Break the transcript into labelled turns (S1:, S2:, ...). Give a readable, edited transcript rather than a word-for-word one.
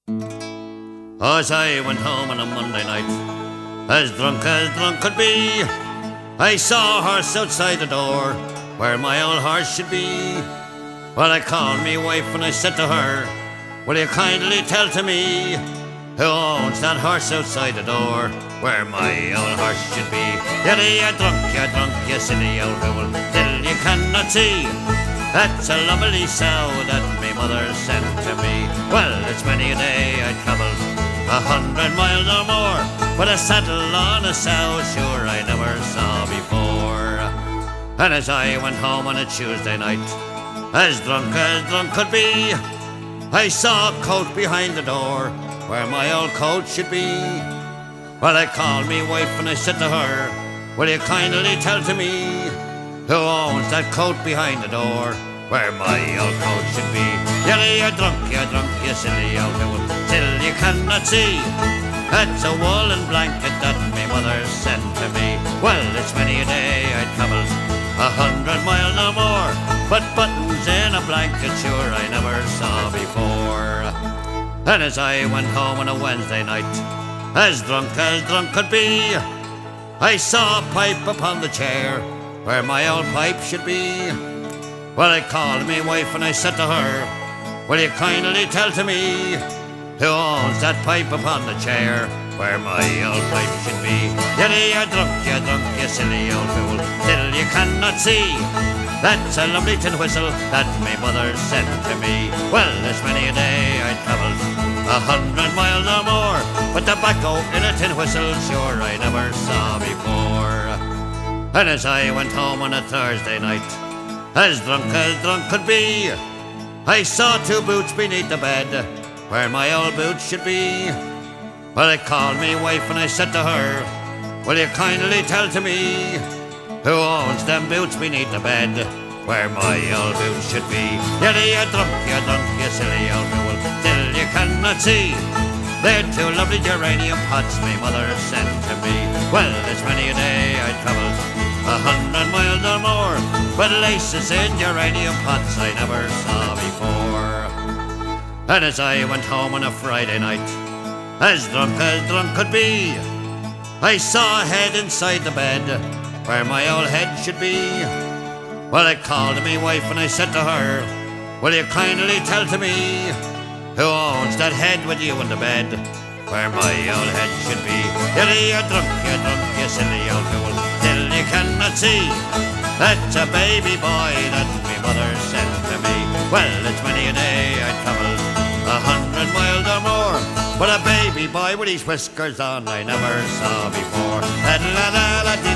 S1: As I went home on a Monday night, as drunk could be, I saw a horse outside the door, where my old horse should be. Well, I called me wife and I said to her, will you kindly tell to me, who owns that horse outside the door, where my old horse should be? You're drunk, you silly old fool, till you cannot see. That's a lovely sow that me mother sent to me. Well, it's many a day I travelled 100 miles or more, but a saddle on a sow, sure I never saw before. And as I went home on a Tuesday night, as drunk could be, I saw a coat behind the door, where my old coat should be. Well, I called me wife and I said to her, will you kindly tell to me, who owns that coat behind the door, where my old coat should be? You're drunk, you silly old fool, till you cannot see. That's a woolen blanket that me mother sent to me. Well, it's many a day I travelled 100 miles or more, but buttons in a blanket sure I never saw before. And as I went home on a Wednesday night, as drunk could be, I saw a pipe upon the chair, where my old pipe should be. Well, I called me wife and I said to her, will you kindly tell to me, who owns that pipe upon the chair, where my old pipe should be? You're drunk, you silly old fool, till you cannot see. That's a lovely tin whistle that my mother sent to me. Well, there's many a day I travelled 100 miles or more, but tobacco in a tin whistle sure I never saw before. And as I went home on a Thursday night, as drunk could be, I saw two boots beneath the bed, where my old boots should be. Well, I called me wife and I said to her, will you kindly tell to me, who owns them boots beneath the bed, where my old boots should be? You're drunk, you silly old fool, till you cannot see. They're two lovely geranium pots my mother sent to me. Well, it's many a day I travelled 100 miles or more, but laces in geranium pots I never saw before. And as I went home on a Friday night, as drunk could be, I saw a head inside the bed, where my old head should be. Well, I called me wife and I said to her, will you kindly tell to me, who owns that head with you in the bed, where my old head should be? You're drunk, you silly old fool, till you cannot see. That's a baby boy that me mother sent to me. Well, it's many a day I travelled 100 miles or more, but a baby boy with his whiskers on I never saw before. La la la la.